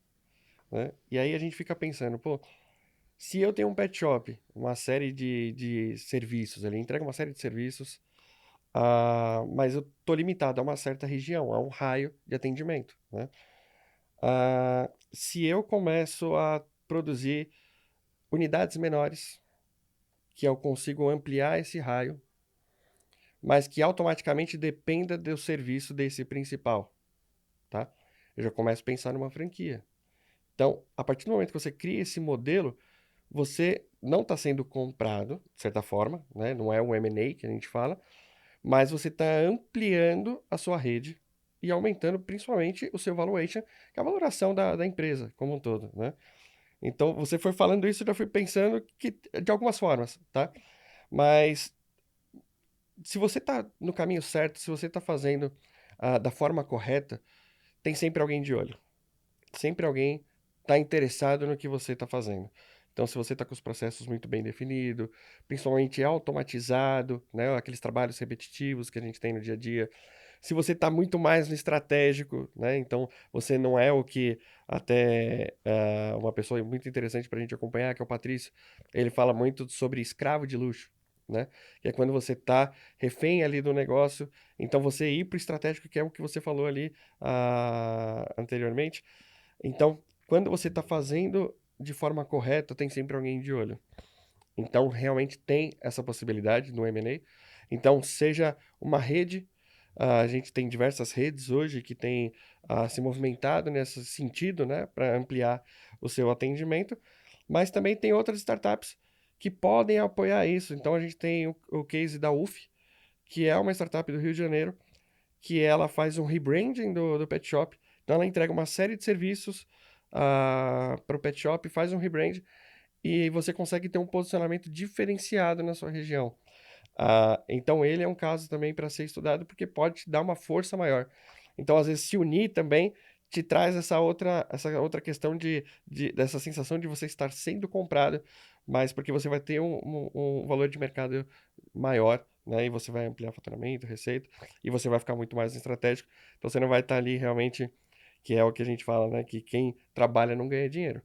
né? E aí a gente fica pensando, pô, se eu tenho um pet shop, uma série de serviços, ele entrega uma série de serviços, mas eu tô limitado a uma certa região, a um raio de atendimento, né? Se eu começo a produzir unidades menores, que eu consigo ampliar esse raio, mas que automaticamente dependa do serviço desse principal, tá? Eu já começo a pensar numa franquia. Então, a partir do momento que você cria esse modelo, você não está sendo comprado, de certa forma, né? Não é um M&A que a gente fala, mas você está ampliando a sua rede e aumentando principalmente o seu valuation, que é a valoração da empresa como um todo, né? Então, você foi falando isso, eu já fui pensando que de algumas formas, tá? Mas se você está no caminho certo, se você está fazendo da forma correta, tem sempre alguém de olho. Sempre alguém está interessado no que você está fazendo. Então, se você está com os processos muito bem definidos, principalmente automatizado, né, aqueles trabalhos repetitivos que a gente tem no dia a dia, se você está muito mais no estratégico, né, então você não é o que até uma pessoa muito interessante para a gente acompanhar, que é o Patrício, ele fala muito sobre escravo de luxo, né, que é quando você está refém ali do negócio, então você ir para o estratégico, que é o que você falou ali anteriormente. Então, quando você está fazendo de forma correta, tem sempre alguém de olho. Então, realmente tem essa possibilidade no M&A. Então, seja uma rede, a gente tem diversas redes hoje que têm se movimentado nesse sentido, né, para ampliar o seu atendimento, mas também tem outras startups que podem apoiar isso. Então, a gente tem o case da UF, que é uma startup do Rio de Janeiro, que ela faz um rebranding do pet shop. Então, ela entrega uma série de serviços para o pet shop, faz um rebrand e você consegue ter um posicionamento diferenciado na sua região. Então, ele é um caso também para ser estudado, porque pode te dar uma força maior. Então, às vezes, se unir também te traz essa outra questão dessa sensação de você estar sendo comprado, mas porque você vai ter um valor de mercado maior, né? E você vai ampliar faturamento, receita, e você vai ficar muito mais estratégico. Então, você não vai estar ali realmente, que é o que a gente fala, né? Que quem trabalha não ganha dinheiro.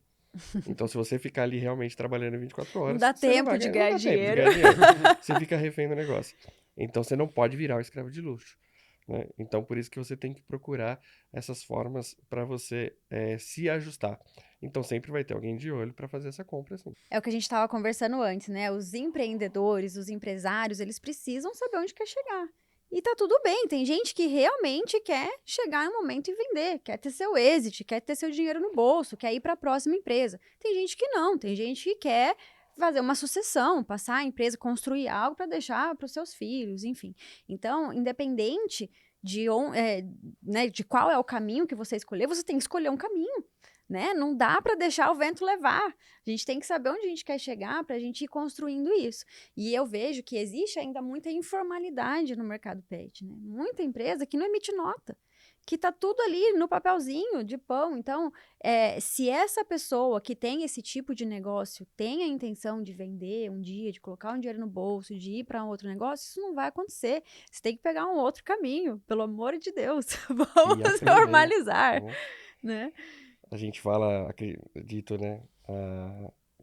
Então, se você ficar ali realmente trabalhando 24 Não horas, dá você não tempo vai de ganhar, não ganhar dá tempo de dinheiro. ganhar dinheiro. Você fica refém do negócio. Então, você não pode virar o escravo de luxo, né? Então, por isso que você tem que procurar essas formas para você se ajustar. Então, sempre vai ter alguém de olho para fazer essa compra, assim. É o que a gente estava conversando antes, né? Os empreendedores, os empresários, eles precisam saber onde quer chegar. E tá tudo bem, tem gente que realmente quer chegar no momento e vender, quer ter seu exit, quer ter seu dinheiro no bolso, quer ir para a próxima empresa. Tem gente que não, tem gente que quer fazer uma sucessão, passar a empresa, construir algo para deixar para os seus filhos, enfim. Então, independente né, de qual é o caminho que você escolher, você tem que escolher um caminho. Né? Não dá para deixar o vento levar. A gente tem que saber onde a gente quer chegar para a gente ir construindo isso. E eu vejo que existe ainda muita informalidade no mercado pet, né? Muita empresa que não emite nota, que tá tudo ali no papelzinho de pão. Então, se essa pessoa que tem esse tipo de negócio tem a intenção de vender um dia, de colocar um dinheiro no bolso, de ir para um outro negócio, isso não vai acontecer. Você tem que pegar um outro caminho, pelo amor de Deus. E Vamos aprender, normalizar, né? né? A gente fala, acredito, né?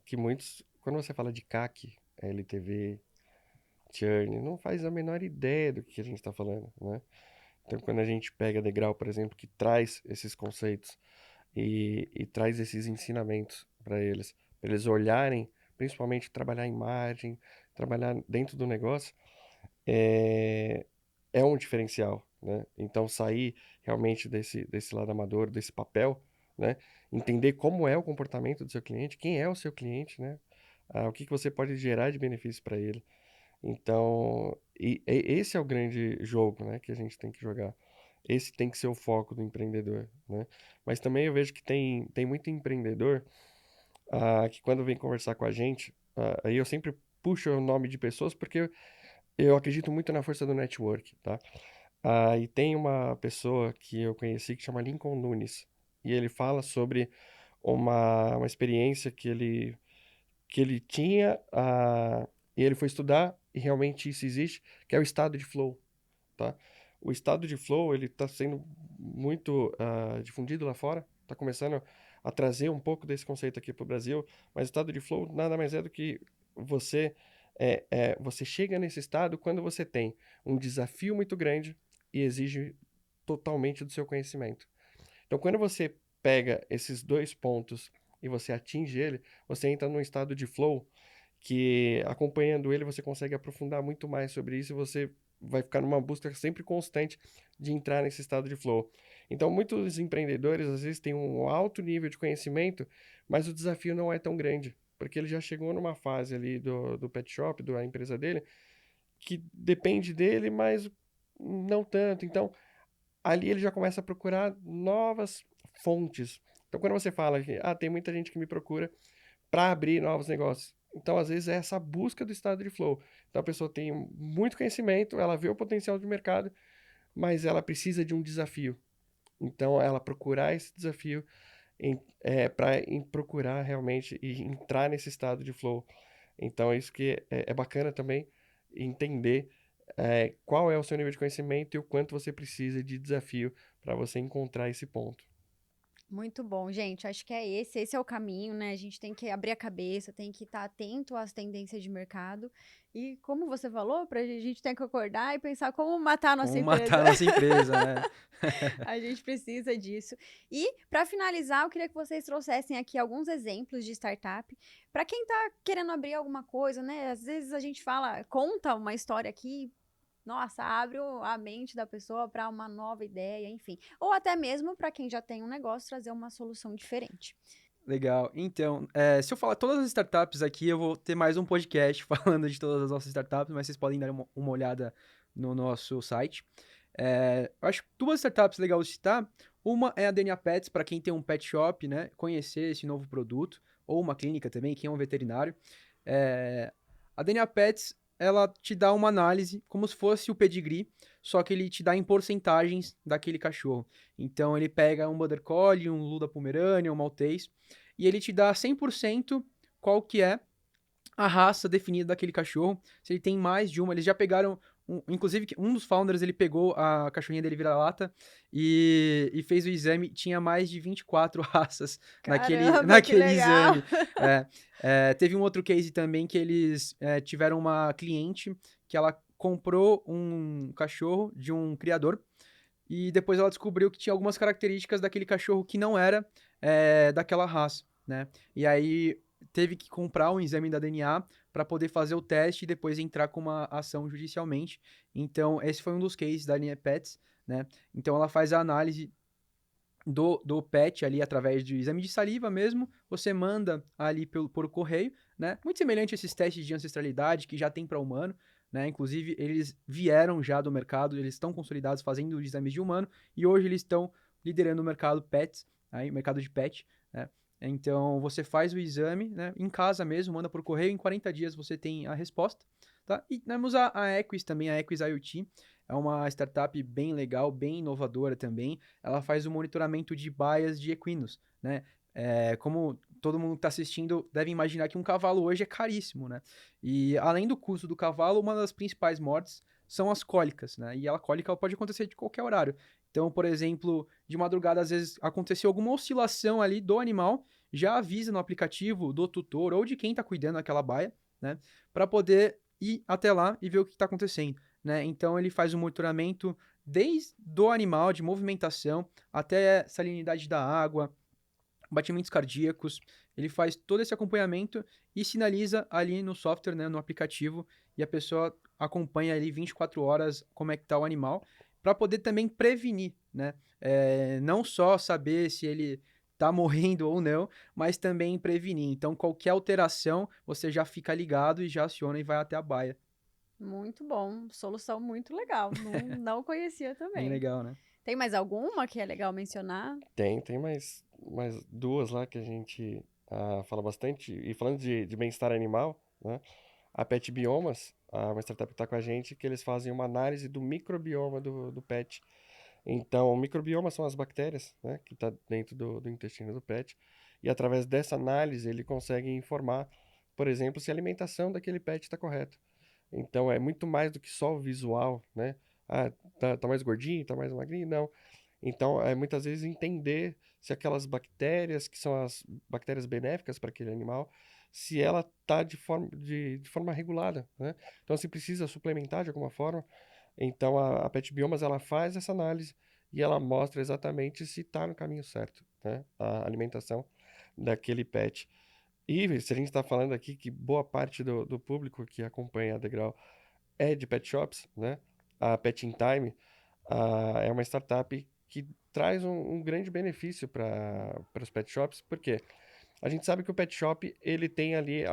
Que muitos, quando você fala de CAC, LTV, churn, não faz a menor ideia do que a gente está falando, né? Então, quando a gente pega Degrau, por exemplo, que traz esses conceitos e traz esses ensinamentos para eles olharem, principalmente trabalhar em margem, trabalhar dentro do negócio, é, é um diferencial, né? Então, sair realmente desse lado amador, desse papel, né? Entender como é o comportamento do seu cliente, quem é o seu cliente, né? O que você pode gerar de benefício para ele. Então, esse é o grande jogo, né, que a gente tem que jogar. Esse tem que ser o foco do empreendedor, né? Mas também eu vejo que tem muito empreendedor que quando vem conversar com a gente, aí eu sempre puxo o nome de pessoas porque eu acredito muito na força do network, tá? E tem uma pessoa que eu conheci que chama Lincoln Nunes, e ele fala sobre uma experiência que ele tinha, e ele foi estudar, e realmente isso existe, que é o estado de flow, tá? O estado de flow, ele está sendo muito difundido lá fora, está começando a trazer um pouco desse conceito aqui para o Brasil, mas o estado de flow nada mais é do que você, você chega nesse estado quando você tem um desafio muito grande e exige totalmente do seu conhecimento. Então, quando você pega esses dois pontos e você atinge ele, você entra num estado de flow que, acompanhando ele, você consegue aprofundar muito mais sobre isso e você vai ficar numa busca sempre constante de entrar nesse estado de flow. Então, muitos empreendedores, às vezes, têm um alto nível de conhecimento, mas o desafio não é tão grande, porque ele já chegou numa fase ali do pet shop, da empresa dele, que depende dele, mas não tanto. Então, ali ele já começa a procurar novas fontes. Então, quando você fala que tem muita gente que me procura para abrir novos negócios. Então, às vezes, é essa busca do estado de flow. Então, a pessoa tem muito conhecimento, ela vê o potencial de mercado, mas ela precisa de um desafio. Então, ela procurar esse desafio para procurar realmente e entrar nesse estado de flow. Então, isso que é bacana também entender qual é o seu nível de conhecimento e o quanto você precisa de desafio para você encontrar esse ponto. Muito bom, gente. Acho que esse é o caminho, né? A gente tem que abrir a cabeça, tem que estar atento às tendências de mercado. E como você falou, a gente tem que acordar e pensar como matar a nossa Como empresa. matar a nossa empresa, né? A gente precisa disso. E, para finalizar, eu queria que vocês trouxessem aqui alguns exemplos de startup. Para quem está querendo abrir alguma coisa, né? Às vezes a gente conta uma história aqui. Nossa, abre a mente da pessoa para uma nova ideia, enfim. Ou até mesmo para quem já tem um negócio, trazer uma solução diferente. Legal. Então, se eu falar todas as startups aqui, eu vou ter mais um podcast falando de todas as nossas startups, mas vocês podem dar uma olhada no nosso site. Eu acho duas startups legais de citar. Uma é a DNA Pets, para quem tem um pet shop, né? Conhecer esse novo produto. Ou uma clínica também, quem é um veterinário. A DNA Pets, ela te dá uma análise como se fosse o pedigree, só que ele te dá em porcentagens daquele cachorro. Então, ele pega um Border Collie, um Luda Pomeranian, um Maltês, e ele te dá 100% qual que é a raça definida daquele cachorro. Se ele tem mais de uma, eles já pegaram... inclusive, um dos founders, ele pegou a cachorrinha dele vira-lata e fez o exame, tinha mais de 24 raças Caramba, naquele que legal. exame. Teve um outro case também que eles tiveram uma cliente que ela comprou um cachorro de um criador e depois ela descobriu que tinha algumas características daquele cachorro que não era daquela raça, né? E aí teve que comprar um exame da DNA para poder fazer o teste e depois entrar com uma ação judicialmente. Então, esse foi um dos cases da linha Pets, né? Então, ela faz a análise do pet ali através de exame de saliva mesmo, você manda ali por correio, né? Muito semelhante a esses testes de ancestralidade que já tem para humano, né? Inclusive, eles vieram já do mercado, eles estão consolidados fazendo exames de humano e hoje eles estão liderando o mercado pets, aí, mercado de pet, né? Então, você faz o exame, né, em casa mesmo, manda por correio, em 40 dias você tem a resposta, tá? E temos a Equis também, a Equis IoT, é uma startup bem legal, bem inovadora também. Ela faz o monitoramento de baias de equinos, né? Como todo mundo que está assistindo deve imaginar que um cavalo hoje é caríssimo, né? E além do custo do cavalo, uma das principais mortes são as cólicas, né? E a cólica pode acontecer de qualquer horário. Então, por exemplo, de madrugada, às vezes aconteceu alguma oscilação ali do animal, já avisa no aplicativo do tutor ou de quem está cuidando daquela baia, né? Para poder ir até lá e ver o que está acontecendo, né? Então, ele faz o monitoramento desde o animal, de movimentação, até salinidade da água, batimentos cardíacos, ele faz todo esse acompanhamento e sinaliza ali no software, né, no aplicativo, e a pessoa acompanha ali 24 horas como é que tá o animal, para poder também prevenir, né? Não só saber se ele tá morrendo ou não, mas também prevenir. Então, qualquer alteração, você já fica ligado e já aciona e vai até a baia. Muito bom. Solução muito legal. Não conhecia Bem também. legal, né? Tem mais alguma que é legal mencionar? Tem mais duas lá que a gente fala bastante. E falando de bem-estar animal, né? A Pet Biomas, uma startup que está com a gente, que eles fazem uma análise do microbioma do pet. Então, o microbioma são as bactérias, né, que está dentro do intestino do pet. E através dessa análise, ele consegue informar, por exemplo, se a alimentação daquele pet está correta. Então, é muito mais do que só o visual, né? Ah, tá mais gordinho, tá mais magrinho? Não. Então, é muitas vezes entender se aquelas bactérias, que são as bactérias benéficas para aquele animal, se ela está de forma regulada, né? Então, se precisa suplementar de alguma forma. Então, a Pet Biomas, ela faz essa análise e ela mostra exatamente se está no caminho certo, né? A alimentação daquele pet. E se a gente está falando aqui que boa parte do público que acompanha a Degrau é de pet shops, né? A Pet in Time é uma startup que traz um grande benefício para os pet shops, porque a gente sabe que o pet shop ele tem ali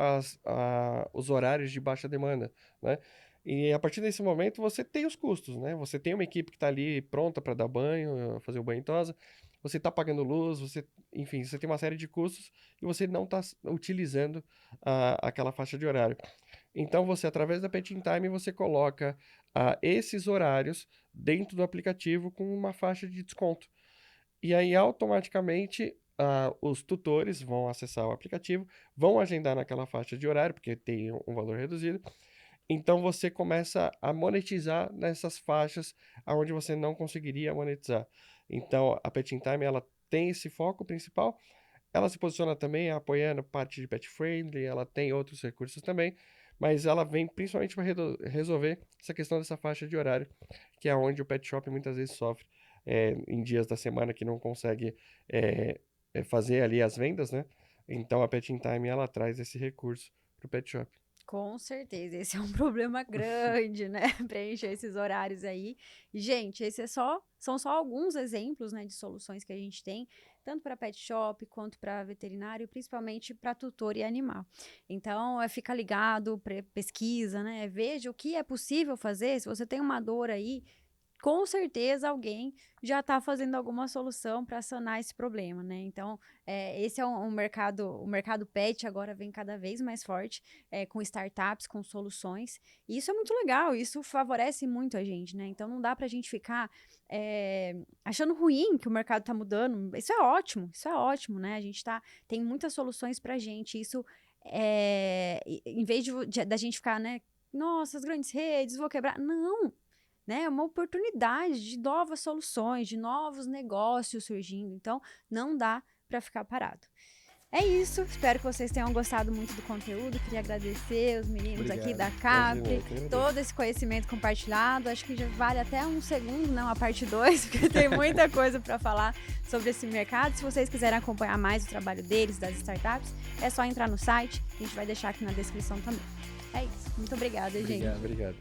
os horários de baixa demanda, né? E a partir desse momento você tem os custos, né? Você tem uma equipe que está ali pronta para dar banho, fazer o banho em tosa, você está pagando luz, enfim, você tem uma série de custos e você não está utilizando aquela faixa de horário. Então você, através da Pet in Time, você coloca esses horários dentro do aplicativo com uma faixa de desconto. E aí, automaticamente, os tutores vão acessar o aplicativo, vão agendar naquela faixa de horário, porque tem um valor reduzido. Então, você começa a monetizar nessas faixas onde você não conseguiria monetizar. Então, a Pet in Time, ela tem esse foco principal. Ela se posiciona também apoiando parte de pet friendly, ela tem outros recursos também, mas ela vem principalmente para resolver essa questão dessa faixa de horário, que é onde o pet shop muitas vezes sofre em dias da semana que não consegue fazer ali as vendas, né? Então a Pet in Time ela traz esse recurso para o pet shop. Com certeza, esse é um problema grande, né? Preencher esses horários aí. E, gente, são só alguns exemplos, né, de soluções que a gente tem, tanto para pet shop quanto para veterinário, principalmente para tutor e animal. Então, fica ligado, pesquisa, né? Veja o que é possível fazer. Se você tem uma dor aí, com certeza alguém já está fazendo alguma solução para sanar esse problema, né? Então, esse é o mercado pet agora vem cada vez mais forte, com startups, com soluções. E isso é muito legal, isso favorece muito a gente, né? Então, não dá para a gente ficar achando ruim que o mercado está mudando. Isso é ótimo, né? A gente tem muitas soluções para a gente. Isso, em vez da gente ficar, né? Nossa, as grandes redes, vou quebrar. Não! Né? É uma oportunidade de novas soluções, de novos negócios surgindo. Então, não dá para ficar parado. É isso. Espero que vocês tenham gostado muito do conteúdo. Queria agradecer os meninos aqui da Capri, todo esse conhecimento compartilhado. Acho que já vale até um segundo, não a parte 2, porque tem muita coisa para falar sobre esse mercado. Se vocês quiserem acompanhar mais o trabalho deles, das startups, é só entrar no site. A gente vai deixar aqui na descrição também. É isso. Muito obrigada, gente. Obrigado.